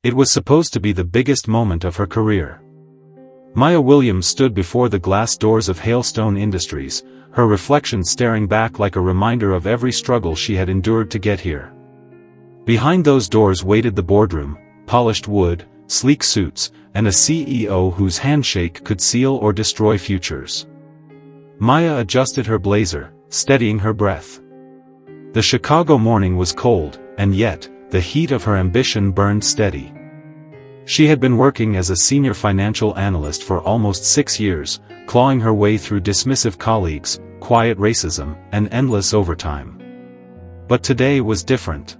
It was supposed to be the biggest moment of her career. Maya Williams stood before the glass doors of Hailstone Industries, her reflection staring back like a reminder of every struggle she had endured to get here. Behind those doors waited the boardroom, polished wood, sleek suits, and a CEO whose handshake could seal or destroy futures. Maya adjusted her blazer, steadying her breath. The Chicago morning was cold, and yet, the heat of her ambition burned steady. She had been working as a senior financial analyst for almost 6 years, clawing her way through dismissive colleagues, quiet racism, and endless overtime. But today was different.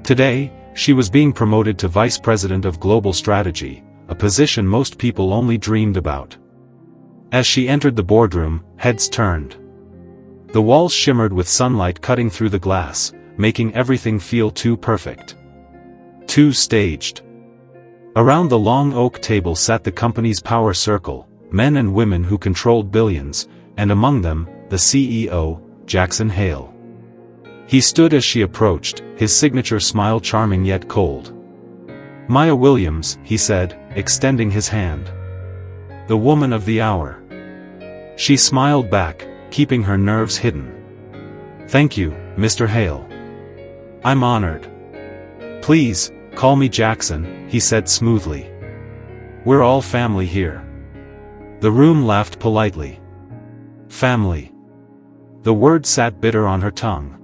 Today, she was being promoted to Vice President of Global Strategy, a position most people only dreamed about. As she entered the boardroom, heads turned. The walls shimmered with sunlight cutting through the glass, making everything feel too perfect. Too staged. Around the long oak table sat the company's power circle, men and women who controlled billions, and among them, the CEO, Jackson Hale. He stood as she approached, his signature smile charming yet cold. "Maya Williams," he said, extending his hand. "The woman of the hour." She smiled back, keeping her nerves hidden. "Thank you, Mr. Hale. I'm honored." "Please, call me Jackson," he said smoothly. "We're all family here." The room laughed politely. Family. The word sat bitter on her tongue.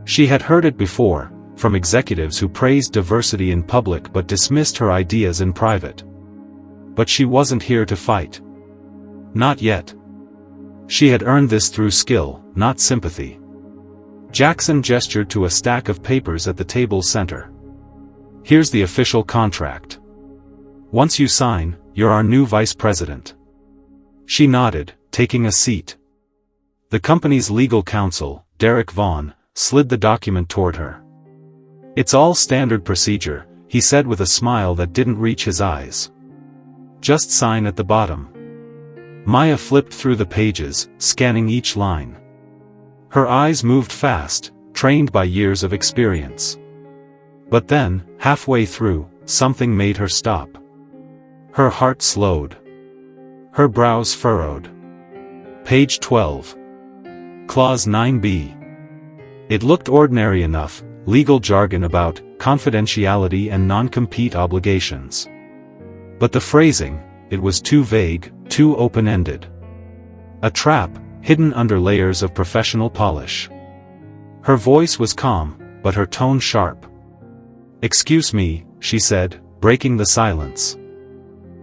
She had heard it before, from executives who praised diversity in public but dismissed her ideas in private. But she wasn't here to fight. Not yet. She had earned this through skill, not sympathy. Jackson gestured to a stack of papers at the table's center. "Here's the official contract. Once you sign, you're our new vice president." She nodded, taking a seat. The company's legal counsel, Derek Vaughn, slid the document toward her. "It's all standard procedure," he said with a smile that didn't reach his eyes. "Just sign at the bottom." Maya flipped through the pages, scanning each line. Her eyes moved fast, trained by years of experience. But then, halfway through, something made her stop. Her heart slowed. Her brows furrowed. Page 12. Clause 9b. It looked ordinary enough, legal jargon about confidentiality and non-compete obligations. But the phrasing, it was too vague, too open-ended. A trap, hidden under layers of professional polish. Her voice was calm, but her tone sharp. "Excuse me," she said, breaking the silence.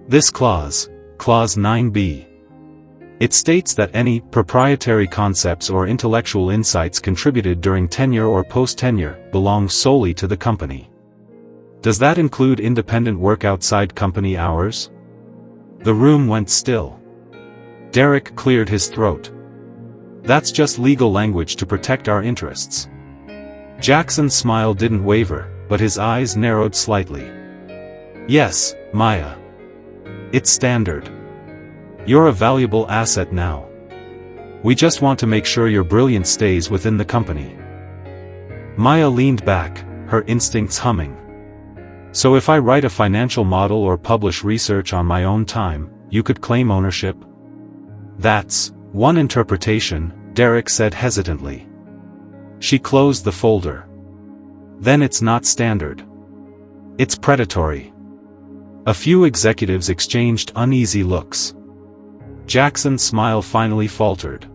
"This clause, Clause 9b. It states that any proprietary concepts or intellectual insights contributed during tenure or post-tenure belong solely to the company. Does that include independent work outside company hours?" The room went still. Derek cleared his throat. "That's just legal language to protect our interests." Jackson's smile didn't waver, but his eyes narrowed slightly. "Yes, Maya. It's standard. You're a valuable asset now. We just want to make sure your brilliance stays within the company." Maya leaned back, her instincts humming. "So if I write a financial model or publish research on my own time, you could claim ownership?" "That's one interpretation," Derek said hesitantly. She closed the folder. "Then it's not standard. It's predatory." A few executives exchanged uneasy looks. Jackson's smile finally faltered.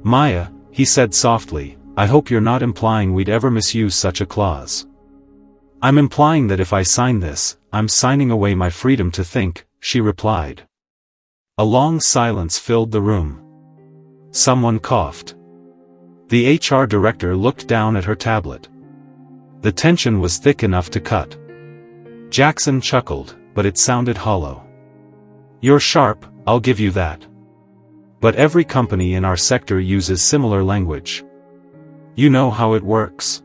"Maya," he said softly, "I hope you're not implying we'd ever misuse such a clause." "I'm implying that if I sign this, I'm signing away my freedom to think," she replied. A long silence filled the room. Someone coughed. The HR director looked down at her tablet. The tension was thick enough to cut. Jackson chuckled, but it sounded hollow. "You're sharp, I'll give you that. But every company in our sector uses similar language. You know how it works."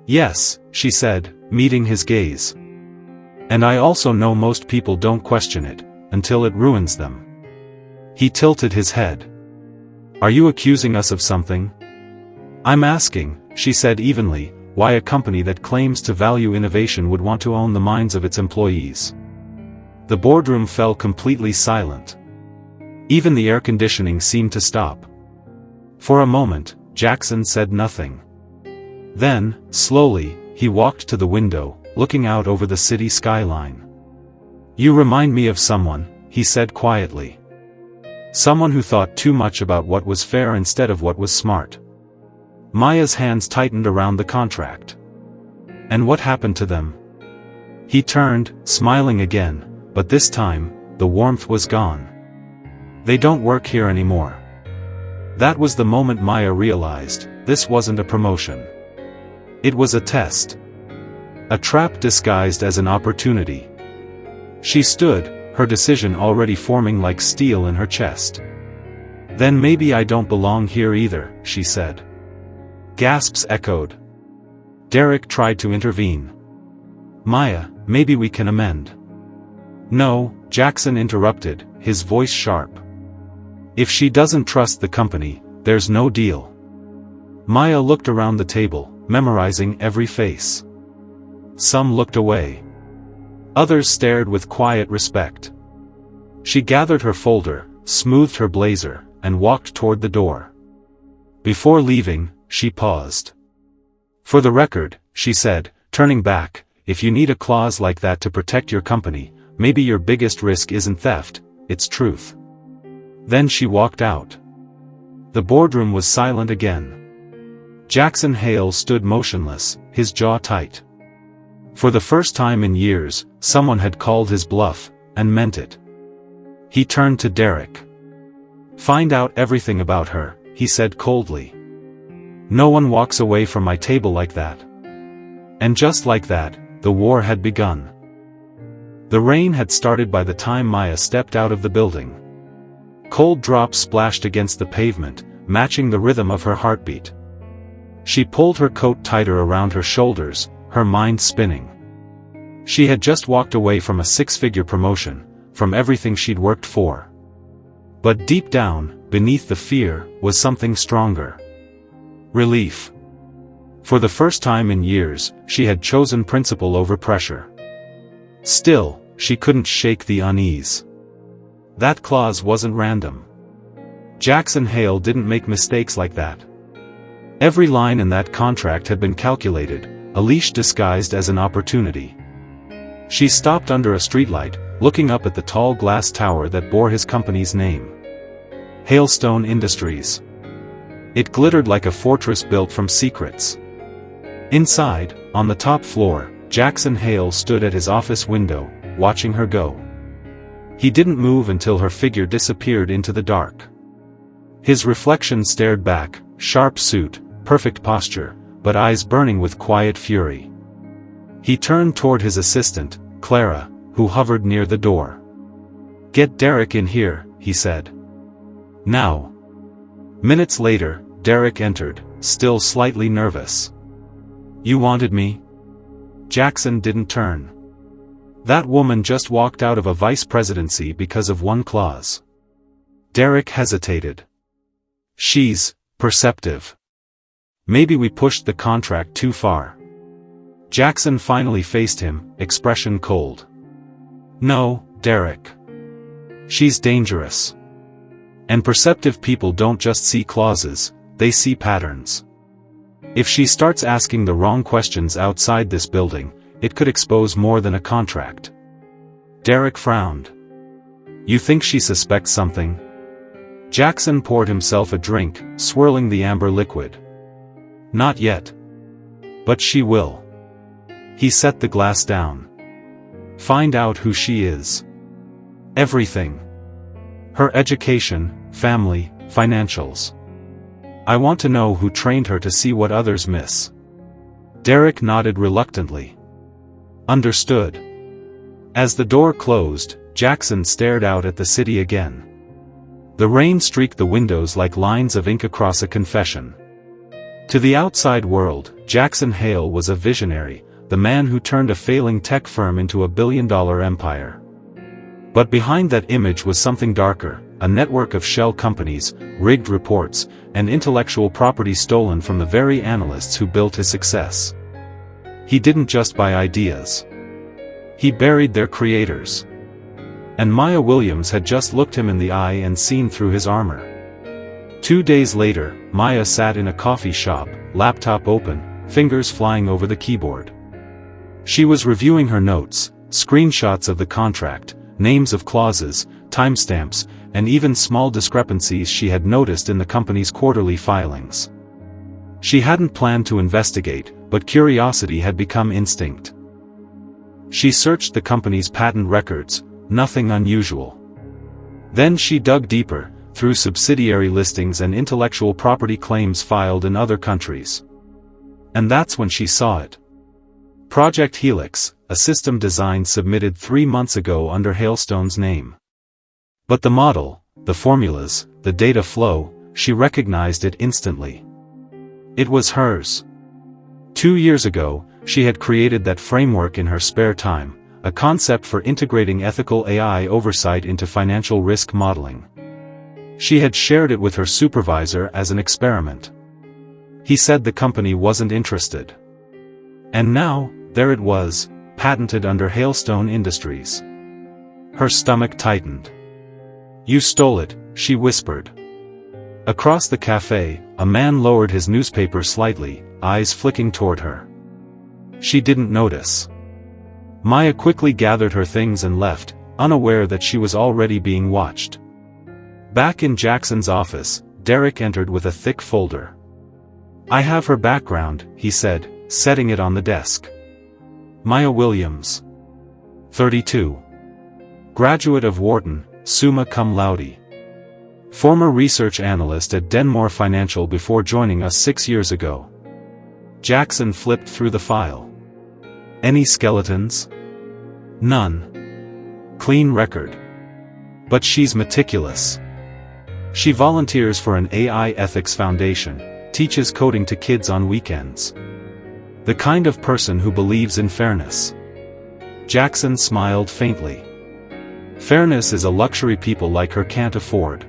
"Yes," she said, meeting his gaze. "And I also know most people don't question it, until it ruins them." He tilted his head. "Are you accusing us of something?" "I'm asking," she said evenly, why a company that claims to value innovation would want to own the minds of its employees. The boardroom fell completely silent. Even the air conditioning seemed to stop. For a moment, Jackson said nothing. Then, slowly, he walked to the window, looking out over the city skyline. "You remind me of someone," he said quietly. "Someone who thought too much about what was fair instead of what was smart." Maya's hands tightened around the contract. "And what happened to them?" He turned, smiling again, but this time, the warmth was gone. "They don't work here anymore." That was the moment Maya realized, this wasn't a promotion. It was a test. A trap disguised as an opportunity. She stood, her decision already forming like steel in her chest. "Then maybe I don't belong here either," she said. Gasps echoed. Derek tried to intervene. "Maya, maybe we can amend." "No," Jackson interrupted, his voice sharp. "If she doesn't trust the company, there's no deal." Maya looked around the table, memorizing every face. Some looked away. Others stared with quiet respect. She gathered her folder, smoothed her blazer, and walked toward the door. Before leaving, she paused. "For the record," she said, turning back, "if you need a clause like that to protect your company, maybe your biggest risk isn't theft, it's truth." Then she walked out. The boardroom was silent again. Jackson Hale stood motionless, his jaw tight. For the first time in years, someone had called his bluff, and meant it. He turned to Derek. "Find out everything about her," he said coldly. "No one walks away from my table like that." And just like that, the war had begun. The rain had started by the time Maya stepped out of the building. Cold drops splashed against the pavement, matching the rhythm of her heartbeat. She pulled her coat tighter around her shoulders, her mind spinning. She had just walked away from a six-figure promotion, from everything she'd worked for. But deep down, beneath the fear, was something stronger. Relief. For the first time in years, she had chosen principle over pressure. Still, she couldn't shake the unease. That clause wasn't random. Jackson Hale didn't make mistakes like that. Every line in that contract had been calculated, a leash disguised as an opportunity. She stopped under a streetlight, looking up at the tall glass tower that bore his company's name. Hailstone Industries. It glittered like a fortress built from secrets. Inside, on the top floor, Jackson Hale stood at his office window, watching her go. He didn't move until her figure disappeared into the dark. His reflection stared back, sharp suit, perfect posture, but eyes burning with quiet fury. He turned toward his assistant, Clara, who hovered near the door. "Get Derek in here," he said. "Now." Minutes later, Derek entered, still slightly nervous. "You wanted me?" Jackson didn't turn. That woman just walked out of a vice presidency because of one clause. Derek hesitated. "She's perceptive. Maybe we pushed the contract too far." Jackson finally faced him, expression cold. "No, Derek. She's dangerous. And perceptive people don't just see clauses, they see patterns. If she starts asking the wrong questions outside this building, it could expose more than a contract." Derek frowned. "You think she suspects something?" Jackson poured himself a drink, swirling the amber liquid. "Not yet. But she will." He set the glass down. "Find out who she is. Everything. Her education, family, financials. I want to know who trained her to see what others miss." Derek nodded reluctantly. "Understood." As the door closed, Jackson stared out at the city again. The rain streaked the windows like lines of ink across a confession. To the outside world, Jackson Hale was a visionary, the man who turned a failing tech firm into a billion-dollar empire. But behind that image was something darker, a network of shell companies, rigged reports, and intellectual property stolen from the very analysts who built his success. He didn't just buy ideas. He buried their creators. And Maya Williams had just looked him in the eye and seen through his armor. 2 days later, Maya sat in a coffee shop, laptop open, fingers flying over the keyboard. She was reviewing her notes, screenshots of the contract, names of clauses, timestamps, and even small discrepancies she had noticed in the company's quarterly filings. She hadn't planned to investigate, but curiosity had become instinct. She searched the company's patent records, nothing unusual. Then she dug deeper, through subsidiary listings and intellectual property claims filed in other countries. And that's when she saw it. Project Helix, a system design submitted 3 months ago under Hailstone's name. But the model, the formulas, the data flow, she recognized it instantly. It was hers. 2 years ago, she had created that framework in her spare time, a concept for integrating ethical AI oversight into financial risk modeling. She had shared it with her supervisor as an experiment. He said the company wasn't interested. And now, there it was, patented under Hailstone Industries. Her stomach tightened. "You stole it," she whispered. Across the cafe, a man lowered his newspaper slightly, eyes flicking toward her. She didn't notice. Maya quickly gathered her things and left, unaware that she was already being watched. Back in Jackson's office, Derek entered with a thick folder. "I have her background," he said, setting it on the desk. Maya Williams. 32. Graduate of Wharton, summa cum laude. Former research analyst at Denmore Financial before joining us 6 years ago. Jackson flipped through the file. "Any skeletons?" "None. Clean record. But she's meticulous. She volunteers for an AI ethics foundation, teaches coding to kids on weekends. The kind of person who believes in fairness." Jackson smiled faintly. Fairness is a luxury people like her can't afford.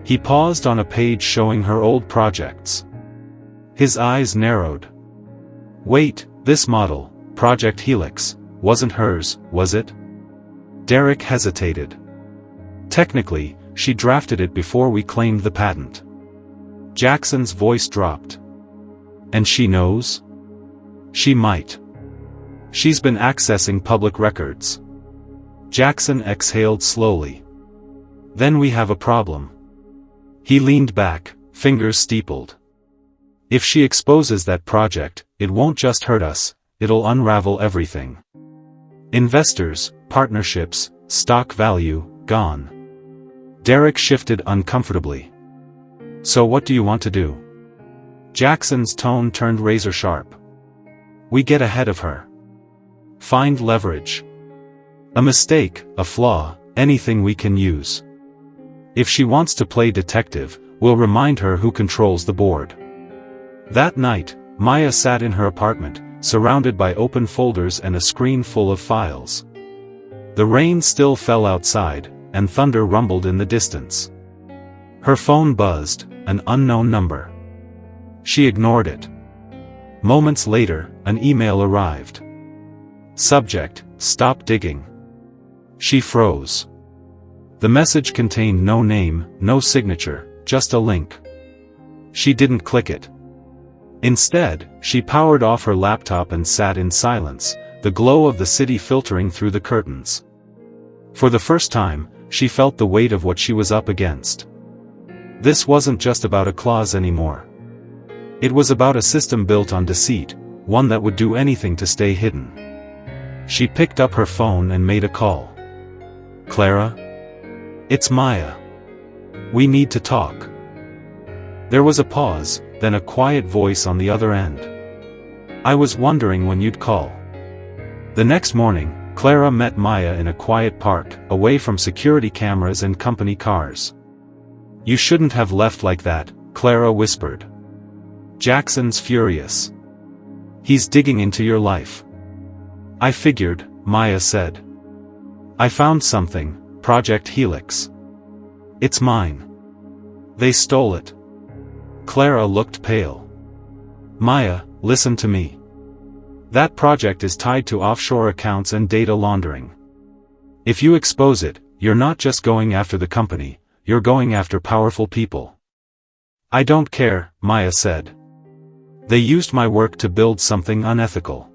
He paused on a page showing her old projects. His eyes narrowed. "Wait, this model, Project Helix, wasn't hers, was it?" Derek hesitated. "Technically, she drafted it before we claimed the patent." Jackson's voice dropped. "And she knows?" "She might. She's been accessing public records." Jackson exhaled slowly. "Then we have a problem." He leaned back, fingers steepled. "If she exposes that project, it won't just hurt us, it'll unravel everything. Investors, partnerships, stock value, gone." Derek shifted uncomfortably. "So what do you want to do?" Jackson's tone turned razor sharp. "We get ahead of her. Find leverage. A mistake, a flaw, anything we can use. If she wants to play detective, we'll remind her who controls the board." That night, Maya sat in her apartment, surrounded by open folders and a screen full of files. The rain still fell outside, and thunder rumbled in the distance. Her phone buzzed, an unknown number. She ignored it. Moments later, an email arrived. Subject: "Stop digging." She froze. The message contained no name, no signature, just a link. She didn't click it. Instead, she powered off her laptop and sat in silence, the glow of the city filtering through the curtains. For the first time, she felt the weight of what she was up against. This wasn't just about a clause anymore. It was about a system built on deceit, one that would do anything to stay hidden. She picked up her phone and made a call. "Clara? It's Maya. We need to talk." There was a pause, then a quiet voice on the other end. "I was wondering when you'd call." The next morning, Clara met Maya in a quiet park, away from security cameras and company cars. "You shouldn't have left like that," Clara whispered. "Jackson's furious. He's digging into your life." "I figured," Maya said. "I found something, Project Helix. It's mine. They stole it." Clara looked pale. "Maya, listen to me. That project is tied to offshore accounts and data laundering. If you expose it, you're not just going after the company, you're going after powerful people. I don't care, Maya said. They used my work to build something unethical.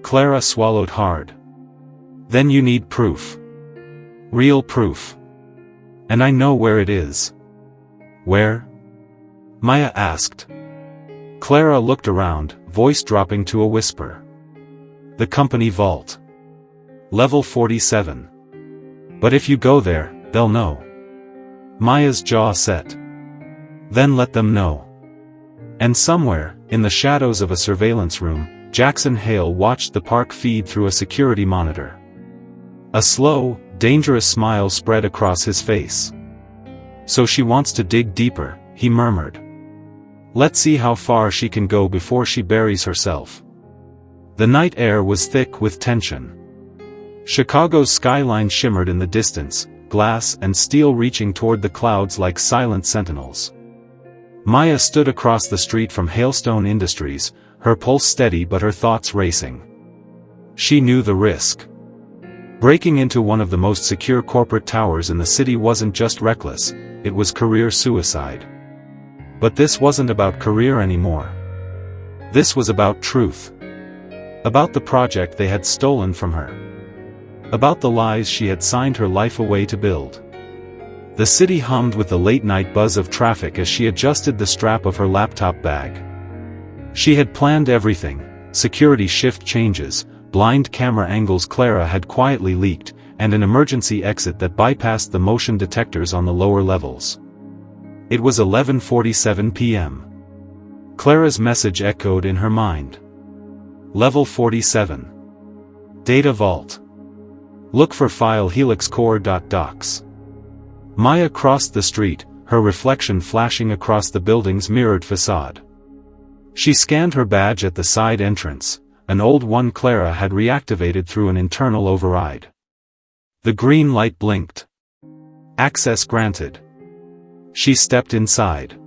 Clara swallowed hard. Then you need proof. Real proof. And I know where it is. Where? Maya asked. Clara looked around, voice dropping to a whisper. The company vault. Level 47. But if you go there, they'll know. Maya's jaw set. Then let them know. And somewhere, in the shadows of a surveillance room, Jackson Hale watched the park feed through a security monitor. A slow, dangerous smile spread across his face. So she wants to dig deeper, he murmured. Let's see how far she can go before she buries herself. The night air was thick with tension. Chicago's skyline shimmered in the distance, glass and steel reaching toward the clouds like silent sentinels. Maya stood across the street from Hailstone Industries, her pulse steady but her thoughts racing. She knew the risk. Breaking into one of the most secure corporate towers in the city wasn't just reckless, it was career suicide. But this wasn't about career anymore. This was about truth. About the project they had stolen from her. About the lies she had signed her life away to build. The city hummed with the late-night buzz of traffic as she adjusted the strap of her laptop bag. She had planned everything, security shift changes, blind camera angles Clara had quietly leaked, and an emergency exit that bypassed the motion detectors on the lower levels. It was 11:47 p.m. Clara's message echoed in her mind. Level 47. Data Vault. Look for file Helix core.docs. Maya crossed the street, her reflection flashing across the building's mirrored facade. She scanned her badge at the side entrance, an old one Clara had reactivated through an internal override. The green light blinked. Access granted. She stepped inside.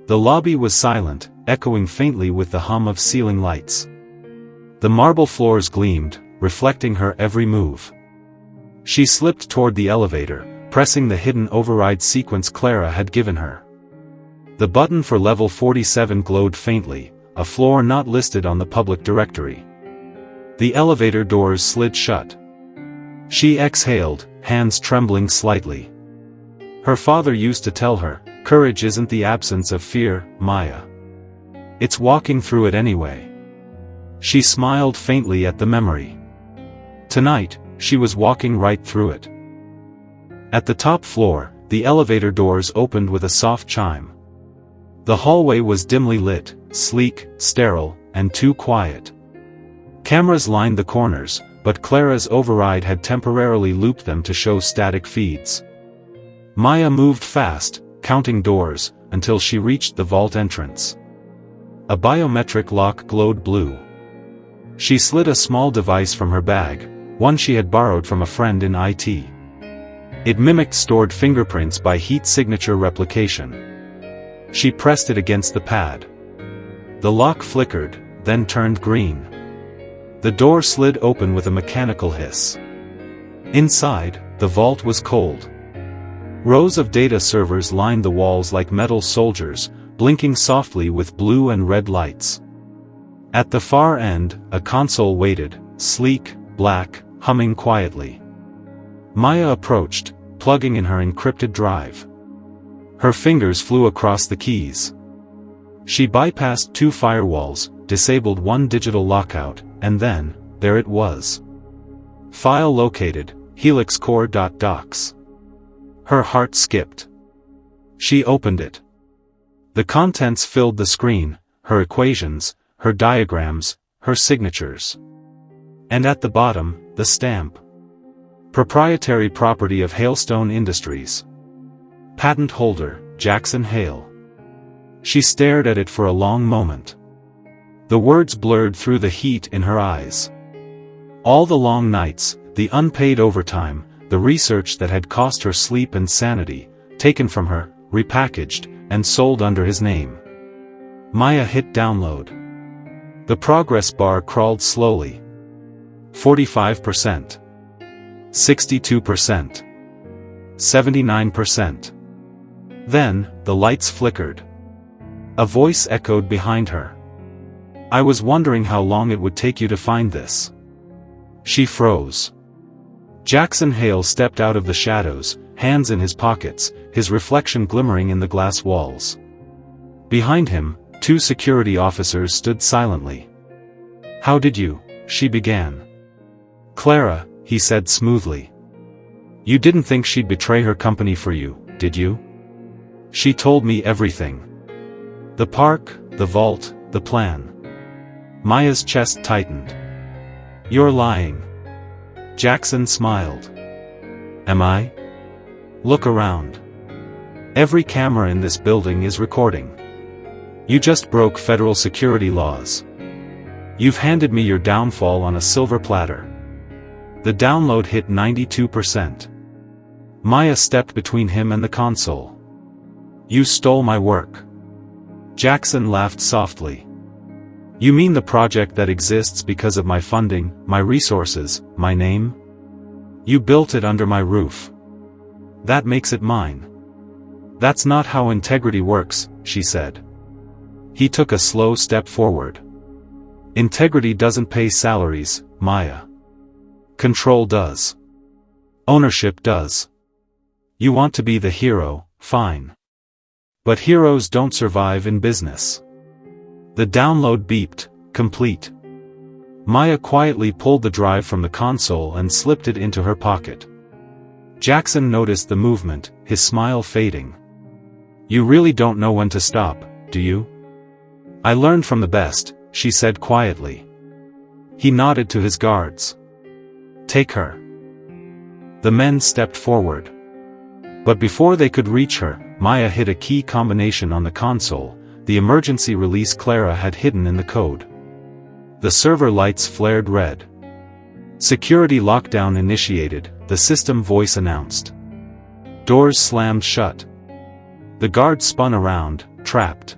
The lobby was silent, echoing faintly with the hum of ceiling lights. The marble floors gleamed, reflecting her every move. She slipped toward the elevator, pressing the hidden override sequence Clara had given her. The button for level 47 glowed faintly, a floor not listed on the public directory. The elevator doors slid shut. She exhaled, hands trembling slightly. Her father used to tell her, courage isn't the absence of fear, Maya. It's walking through it anyway. She smiled faintly at the memory. Tonight, she was walking right through it. At the top floor, the elevator doors opened with a soft chime. The hallway was dimly lit, sleek, sterile, and too quiet. Cameras lined the corners, but Clara's override had temporarily looped them to show static feeds. Maya moved fast, counting doors, until she reached the vault entrance. A biometric lock glowed blue. She slid a small device from her bag, one she had borrowed from a friend in IT. It mimicked stored fingerprints by heat signature replication. She pressed it against the pad. The lock flickered, then turned green. The door slid open with a mechanical hiss. Inside, the vault was cold. Rows of data servers lined the walls like metal soldiers, blinking softly with blue and red lights. At the far end, a console waited, sleek, black, humming quietly. Maya approached, plugging in her encrypted drive. Her fingers flew across the keys. She bypassed 2 firewalls, disabled 1 digital lockout, and then, there it was. File located, Helix core.docs. Her heart skipped. She opened it. The contents filled the screen, her equations, her diagrams, her signatures. And at the bottom, the stamp. Proprietary property of Hailstone Industries. Patent holder, Jackson Hale. She stared at it for a long moment. The words blurred through the heat in her eyes. All the long nights, the unpaid overtime, the research that had cost her sleep and sanity, taken from her, repackaged, and sold under his name. Maya hit download. The progress bar crawled slowly. 45%. 62%. 79%. Then, the lights flickered. A voice echoed behind her. "I was wondering how long it would take you to find this." She froze. Jackson Hale stepped out of the shadows, hands in his pockets, his reflection glimmering in the glass walls. Behind him, 2 security officers stood silently. "How did you?" she began. "Clara," he said smoothly. "You didn't think she'd betray her company for you, did you? She told me everything. The park, the vault, the plan." Maya's chest tightened. "You're lying." Jackson smiled. "Am I? Look around. Every camera in this building is recording. You just broke federal security laws. You've handed me your downfall on a silver platter." The download hit 92%. Maya stepped between him and the console. "You stole my work." Jackson laughed softly. "You mean the project that exists because of my funding, my resources, my name? You built it under my roof. That makes it mine." "That's not how integrity works," she said. He took a slow step forward. "Integrity doesn't pay salaries, Maya. Control does. Ownership does. You want to be the hero, fine. But heroes don't survive in business." The download beeped, complete. Maya quietly pulled the drive from the console and slipped it into her pocket. Jackson noticed the movement, his smile fading. "You really don't know when to stop, do you?" "I learned from the best," she said quietly. He nodded to his guards. "Take her." The men stepped forward. But before they could reach her, Maya hit a key combination on the console, the emergency release Clara had hidden in the code. The server lights flared red. "Security lockdown initiated," the system voice announced. Doors slammed shut. The guard spun around, trapped.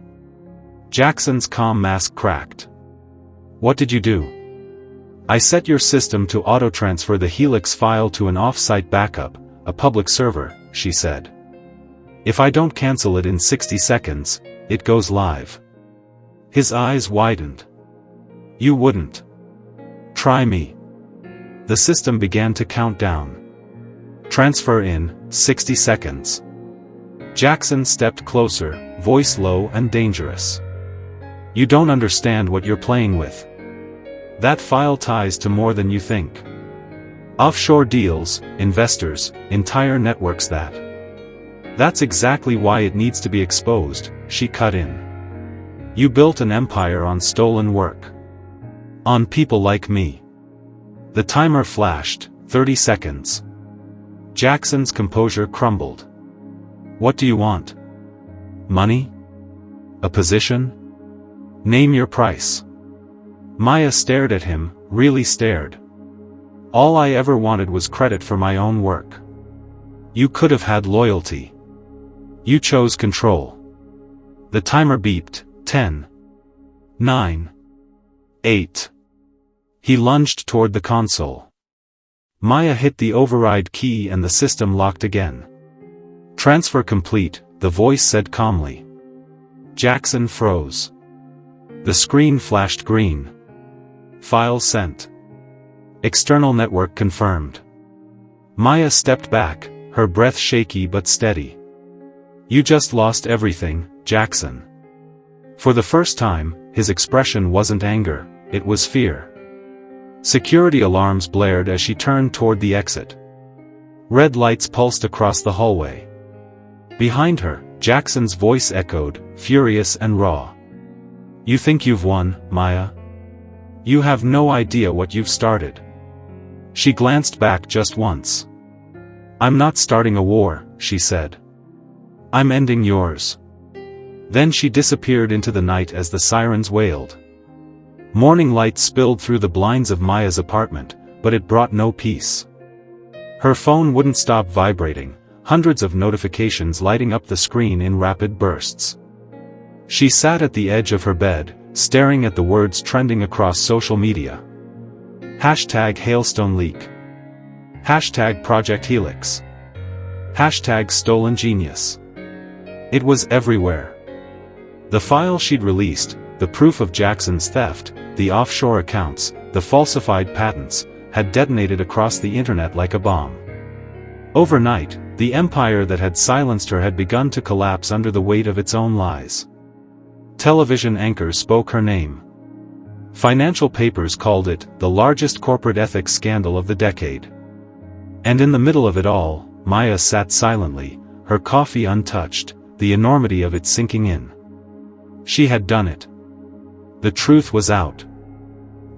Jackson's comm mask cracked. "What did you do?" "I set your system to auto-transfer the Helix file to an off-site backup, a public server," she said. "If I don't cancel it in 60 seconds, it goes live." His eyes widened. "You wouldn't. Try me." The system began to count down. "Transfer in 60 seconds." Jackson stepped closer, voice low and dangerous. "You don't understand what you're playing with. That file ties to more than you think. Offshore deals, investors, entire networks that. That's exactly why it needs to be exposed," she cut in. "You built an empire on stolen work. On people like me." The timer flashed, 30 seconds. Jackson's composure crumbled. "What do you want? Money? A position? Name your price." Maya stared at him, really stared. "All I ever wanted was credit for my own work. You could have had loyalty. You chose control." The timer beeped, 10. 9. 8. He lunged toward the console. Maya hit the override key and the system locked again. "Transfer complete," the voice said calmly. Jackson froze. The screen flashed green. "File sent. External network confirmed." Maya stepped back, her breath shaky but steady. "You just lost everything, Jackson." For the first time, his expression wasn't anger, it was fear. Security alarms blared as she turned toward the exit. Red lights pulsed across the hallway. Behind her, Jackson's voice echoed, furious and raw. "You think you've won, Maya? You have no idea what you've started." She glanced back just once. "I'm not starting a war," she said. "I'm ending yours." Then she disappeared into the night as the sirens wailed. Morning light spilled through the blinds of Maya's apartment, but it brought no peace. Her phone wouldn't stop vibrating, hundreds of notifications lighting up the screen in rapid bursts. She sat at the edge of her bed, staring at the words trending across social media. Hashtag Hailstone Leak. Hashtag Project Helix. Hashtag Stolen Genius. It was everywhere. The file she'd released, the proof of Jackson's theft, the offshore accounts, the falsified patents, had detonated across the internet like a bomb. Overnight, the empire that had silenced her had begun to collapse under the weight of its own lies. Television anchors spoke her name. Financial papers called it the largest corporate ethics scandal of the decade. And in the middle of it all, Maya sat silently, her coffee untouched, the enormity of it sinking in. She had done it. The truth was out.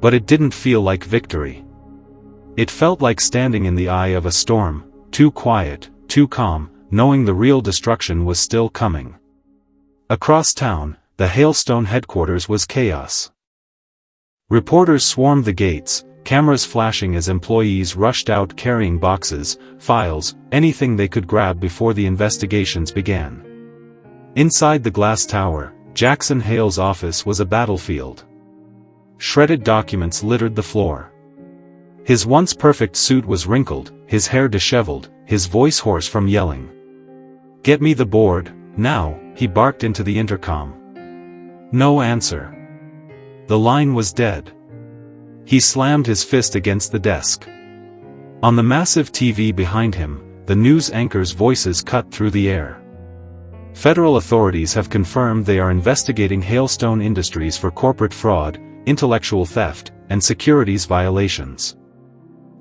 But it didn't feel like victory. It felt like standing in the eye of a storm, too quiet, too calm, knowing the real destruction was still coming. Across town, the Hailstone headquarters was chaos. Reporters swarmed the gates, cameras flashing as employees rushed out carrying boxes, files, anything they could grab before the investigations began. Inside the glass tower, Jackson Hale's office was a battlefield. Shredded documents littered the floor. His once perfect suit was wrinkled, his hair disheveled, his voice hoarse from yelling. "Get me the board, now," he barked into the intercom. No answer. The line was dead. He slammed his fist against the desk. On the massive TV behind him, the news anchors' voices cut through the air. Federal authorities have confirmed they are investigating Hailstone Industries for corporate fraud, intellectual theft, and securities violations.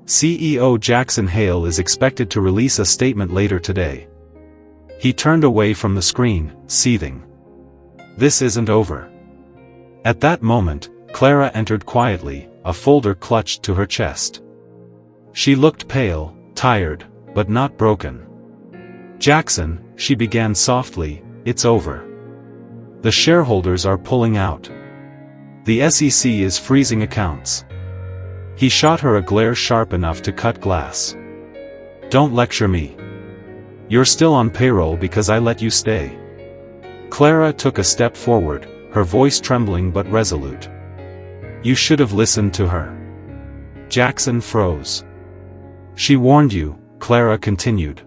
CEO Jackson Hale is expected to release a statement later today. He turned away from the screen, seething. This isn't over. At that moment, Clara entered quietly, a folder clutched to her chest. She looked pale, tired, but not broken. "Jackson," she began softly, "it's over. The shareholders are pulling out. The SEC is freezing accounts." He shot her a glare sharp enough to cut glass. "Don't lecture me. You're still on payroll because I let you stay." Clara took a step forward, her voice trembling but resolute. "You should have listened to her." Jackson froze. "She warned you," Clara continued.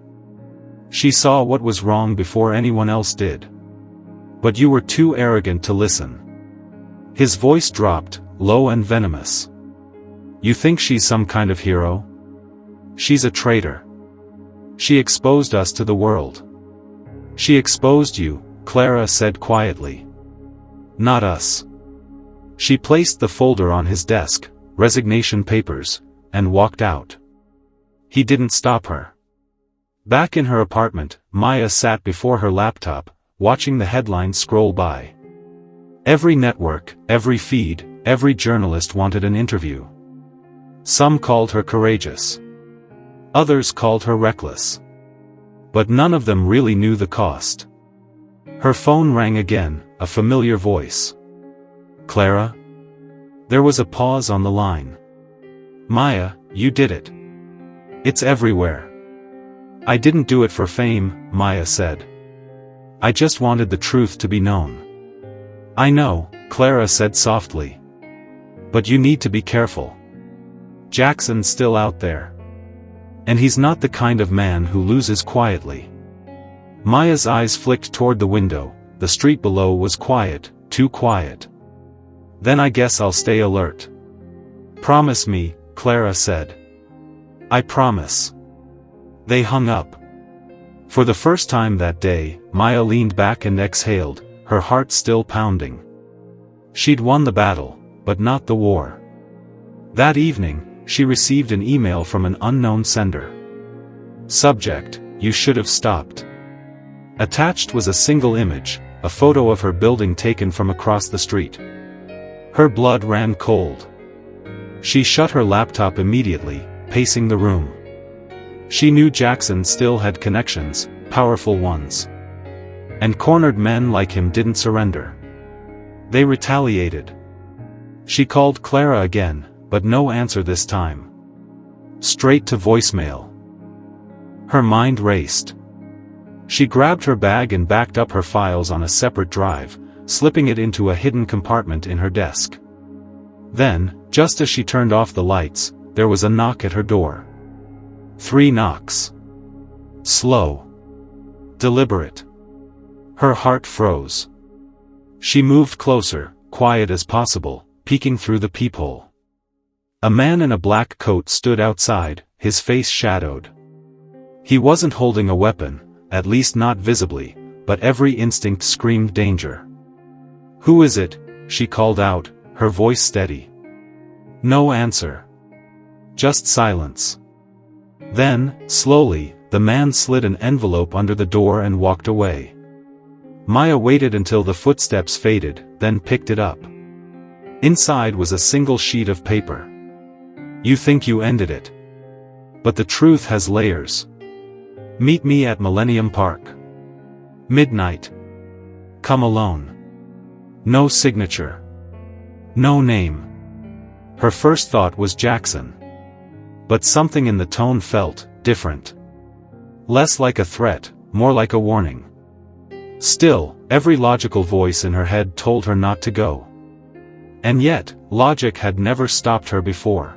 "She saw what was wrong before anyone else did. But you were too arrogant to listen." His voice dropped, low and venomous. "You think she's some kind of hero? She's a traitor. She exposed us to the world." "She exposed you," Clara said quietly. "Not us." She placed the folder on his desk, resignation papers, and walked out. He didn't stop her. Back in her apartment, Maya sat before her laptop, watching the headlines scroll by. Every network, every feed, every journalist wanted an interview. Some called her courageous. Others called her reckless. But none of them really knew the cost. Her phone rang again, a familiar voice. "Clara?" There was a pause on the line. "Maya, you did it. It's everywhere." "I didn't do it for fame," Maya said. "I just wanted the truth to be known." "I know," Clara said softly. "But you need to be careful. Jackson's still out there. And he's not the kind of man who loses quietly." Maya's eyes flicked toward the window. The street below was quiet, too quiet. "Then I guess I'll stay alert." "Promise me," Clara said. "I promise." They hung up. For the first time that day, Maya leaned back and exhaled, her heart still pounding. She'd won the battle, but not the war. That evening, she received an email from an unknown sender. Subject: "You should have stopped." Attached was a single image, a photo of her building taken from across the street. Her blood ran cold. She shut her laptop immediately, pacing the room. She knew Jackson still had connections, powerful ones. And cornered men like him didn't surrender. They retaliated. She called Clara again, but no answer this time. Straight to voicemail. Her mind raced. She grabbed her bag and backed up her files on a separate drive, slipping it into a hidden compartment in her desk. Then, just as she turned off the lights, there was a knock at her door. 3 knocks. Slow. Deliberate. Her heart froze. She moved closer, quiet as possible, peeking through the peephole. A man in a black coat stood outside, his face shadowed. He wasn't holding a weapon, at least not visibly, but every instinct screamed danger. "Who is it?" she called out, her voice steady. No answer. Just silence. Then, slowly, the man slid an envelope under the door and walked away. Maya waited until the footsteps faded, then picked it up. Inside was a single sheet of paper. "You think you ended it. But the truth has layers. Meet me at Millennium Park. Midnight. Come alone. No signature. No name." Her first thought was Jackson. But something in the tone felt different. Less like a threat, more like a warning. Still, every logical voice in her head told her not to go. And yet, logic had never stopped her before.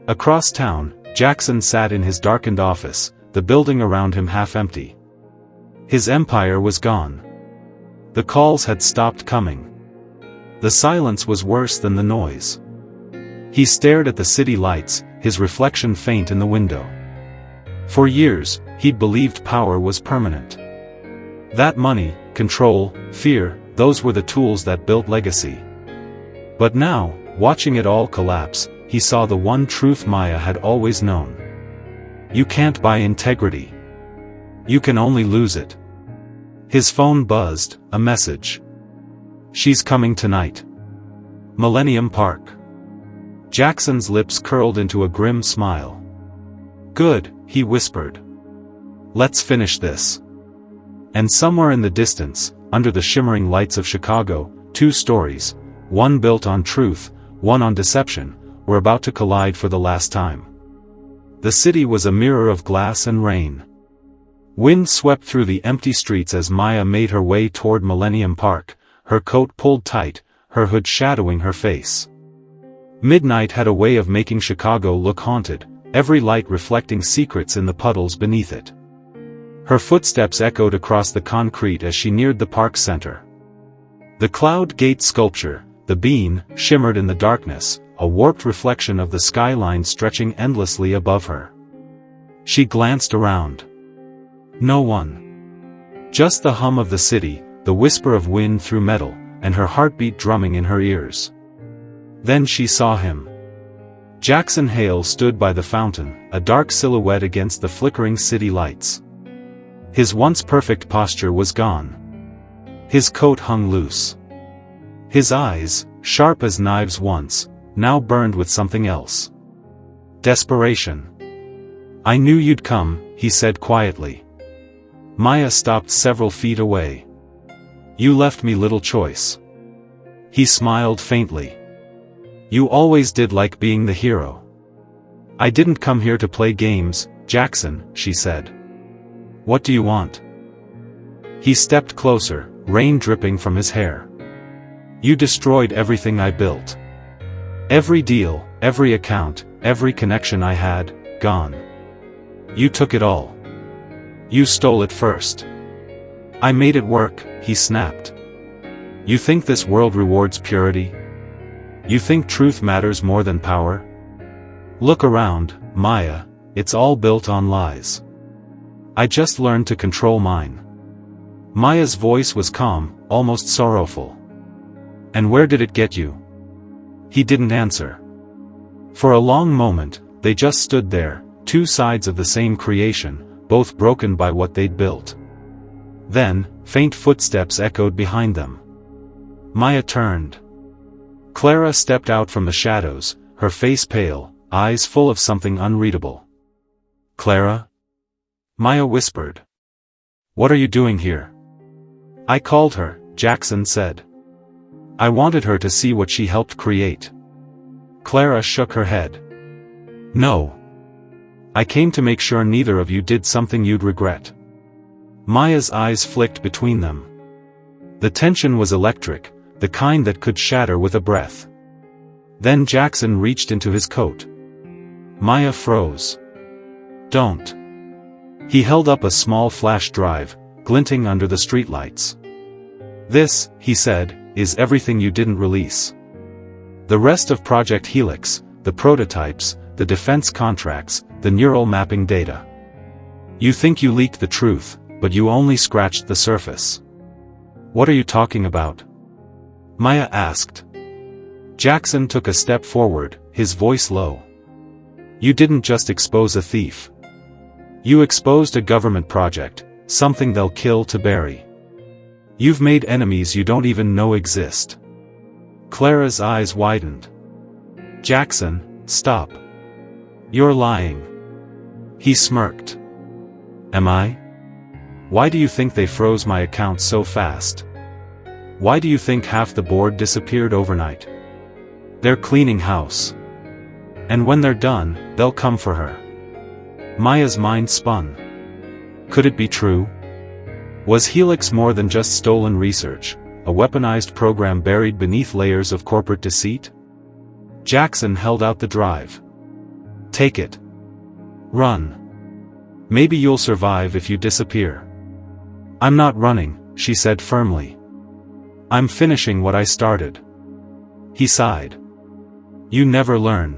Across town, Jackson sat in his darkened office, the building around him half empty. His empire was gone. The calls had stopped coming. The silence was worse than the noise. He stared at the city lights, his reflection faint in the window. For years, he'd believed power was permanent. That money, control, fear, those were the tools that built legacy. But now, watching it all collapse, he saw the one truth Maya had always known. You can't buy integrity. You can only lose it. His phone buzzed, a message. "She's coming tonight. Millennium Park." Jackson's lips curled into a grim smile. "Good," he whispered. "Let's finish this." And somewhere in the distance, under the shimmering lights of Chicago, 2 stories, one built on truth, one on deception, were about to collide for the last time. The city was a mirror of glass and rain. Wind swept through the empty streets as Maya made her way toward Millennium Park, her coat pulled tight, her hood shadowing her face. Midnight had a way of making Chicago look haunted, every light reflecting secrets in the puddles beneath it. Her footsteps echoed across the concrete as she neared the park center. The Cloud Gate sculpture, the bean, shimmered in the darkness, a warped reflection of the skyline stretching endlessly above her. She glanced around. No one. Just the hum of the city, the whisper of wind through metal, and her heartbeat drumming in her ears. Then she saw him. Jackson Hale stood by the fountain, a dark silhouette against the flickering city lights. His once perfect posture was gone. His coat hung loose. His eyes, sharp as knives once, now burned with something else. Desperation. "I knew you'd come," he said quietly. Maya stopped several feet away. "You left me little choice." He smiled faintly. "You always did like being the hero." "I didn't come here to play games, Jackson," she said. "What do you want?" He stepped closer, rain dripping from his hair. "You destroyed everything I built. Every deal, every account, every connection I had, gone. You took it all. You stole it first. I made it work," he snapped. "You think this world rewards purity? You think truth matters more than power? Look around, Maya, it's all built on lies. I just learned to control mine." Maya's voice was calm, almost sorrowful. "And where did it get you?" He didn't answer. For a long moment, they just stood there, 2 sides of the same creation, both broken by what they'd built. Then, faint footsteps echoed behind them. Maya turned. Clara stepped out from the shadows, her face pale, eyes full of something unreadable. "Clara?" Maya whispered. "What are you doing here?" "I called her," Jackson said. "I wanted her to see what she helped create." Clara shook her head. "No. I came to make sure neither of you did something you'd regret." Maya's eyes flicked between them. The tension was electric, the kind that could shatter with a breath. Then Jackson reached into his coat. Maya froze. "Don't." He held up a small flash drive, glinting under the streetlights. "This," he said, "is everything you didn't release. The rest of Project Helix, the prototypes, the defense contracts, the neural mapping data. You think you leaked the truth, but you only scratched the surface." "What are you talking about?" Maya asked. Jackson took a step forward, his voice low. "You didn't just expose a thief. You exposed a government project, something they'll kill to bury. You've made enemies you don't even know exist." Clara's eyes widened. "Jackson, stop. You're lying." He smirked. "Am I? Why do you think they froze my account so fast? Why do you think half the board disappeared overnight? They're cleaning house. And when they're done, they'll come for her." Maya's mind spun. Could it be true? Was Helix more than just stolen research, a weaponized program buried beneath layers of corporate deceit? Jackson held out the drive. "Take it. Run. Maybe you'll survive if you disappear." "I'm not running," she said firmly. "I'm finishing what I started." He sighed. "You never learn."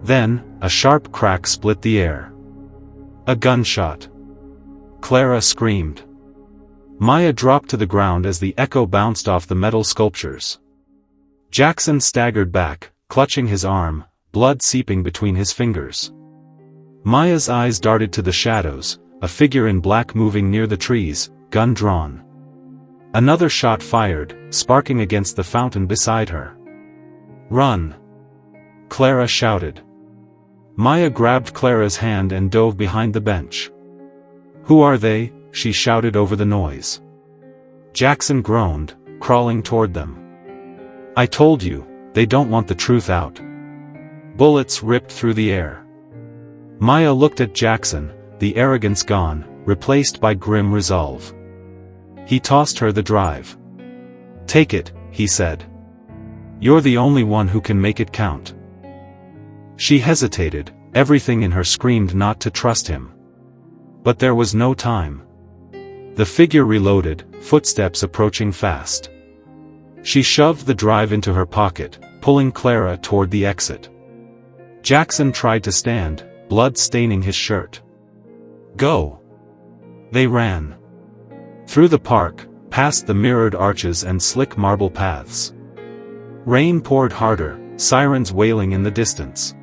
Then, a sharp crack split the air. A gunshot. Clara screamed. Maya dropped to the ground as the echo bounced off the metal sculptures. Jackson staggered back, clutching his arm, blood seeping between his fingers. Maya's eyes darted to the shadows, a figure in black moving near the trees, gun drawn. Another shot fired, sparking against the fountain beside her. "Run!" Clara shouted. Maya grabbed Clara's hand and dove behind the bench. "Who are they?" she shouted over the noise. Jackson groaned, crawling toward them. "I told you, they don't want the truth out." Bullets ripped through the air. Maya looked at Jackson, the arrogance gone, replaced by grim resolve. He tossed her the drive. "Take it," he said. "You're the only one who can make it count." She hesitated, everything in her screamed not to trust him. But there was no time. The figure reloaded, footsteps approaching fast. She shoved the drive into her pocket, pulling Clara toward the exit. Jackson tried to stand, blood staining his shirt. "Go!" They ran. Through the park, past the mirrored arches and slick marble paths. Rain poured harder, sirens wailing in the distance.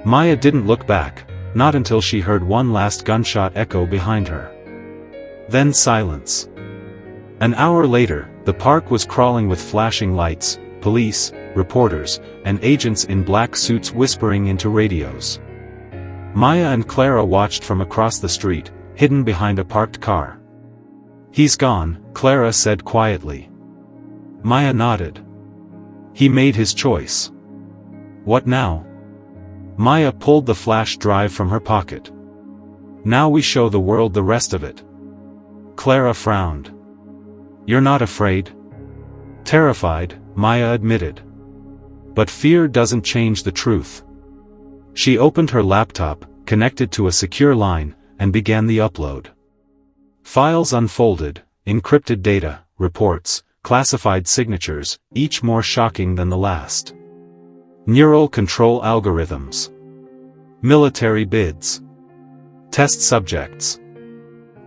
Maya didn't look back, not until she heard one last gunshot echo behind her. Then silence. An hour later, the park was crawling with flashing lights, police, reporters, and agents in black suits whispering into radios. Maya and Clara watched from across the street, hidden behind a parked car. "He's gone," Clara said quietly. Maya nodded. "He made his choice. What now?" Maya pulled the flash drive from her pocket. "Now we show the world the rest of it." Clara frowned. "You're not afraid?" "Terrified," Maya admitted. "But fear doesn't change the truth." She opened her laptop, connected to a secure line, and began the upload. Files unfolded, encrypted data, reports, classified signatures, each more shocking than the last. Neural control algorithms. Military bids. Test subjects.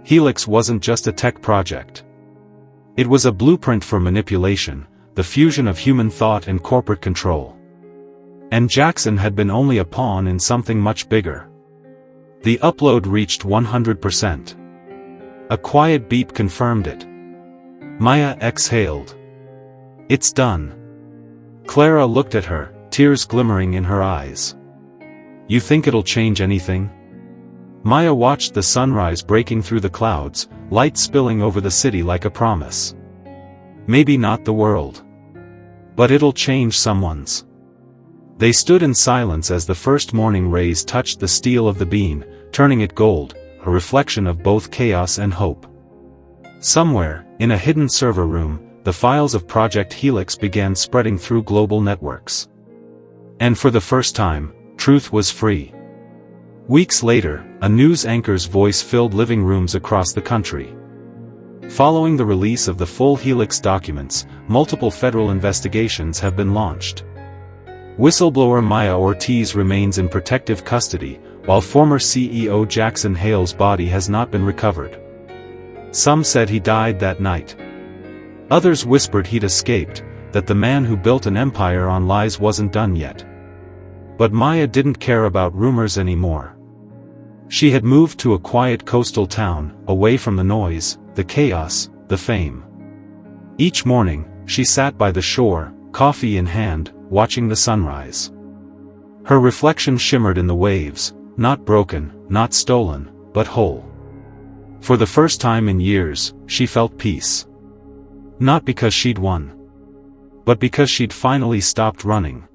Helix wasn't just a tech project. It was a blueprint for manipulation, the fusion of human thought and corporate control. And Jackson had been only a pawn in something much bigger. The upload reached 100%. A quiet beep confirmed it. Maya exhaled. "It's done." Clara looked at her, tears glimmering in her eyes. "You think it'll change anything?" Maya watched the sunrise breaking through the clouds, light spilling over the city like a promise. "Maybe not the world. But it'll change someone's." They stood in silence as the first morning rays touched the steel of the beam, turning it gold, a reflection of both chaos and hope. Somewhere, in a hidden server room, the files of Project Helix began spreading through global networks. And for the first time, truth was free. Weeks later, a news anchor's voice filled living rooms across the country. Following the release of the full Helix documents, multiple federal investigations have been launched. Whistleblower Maya Ortiz remains in protective custody, while former CEO Jackson Hale's body has not been recovered. Some said he died that night. Others whispered he'd escaped, that the man who built an empire on lies wasn't done yet. But Maya didn't care about rumors anymore. She had moved to a quiet coastal town, away from the noise, the chaos, the fame. Each morning, she sat by the shore, coffee in hand, watching the sunrise. Her reflection shimmered in the waves, not broken, not stolen, but whole. For the first time in years, she felt peace. Not because she'd won, but because she'd finally stopped running.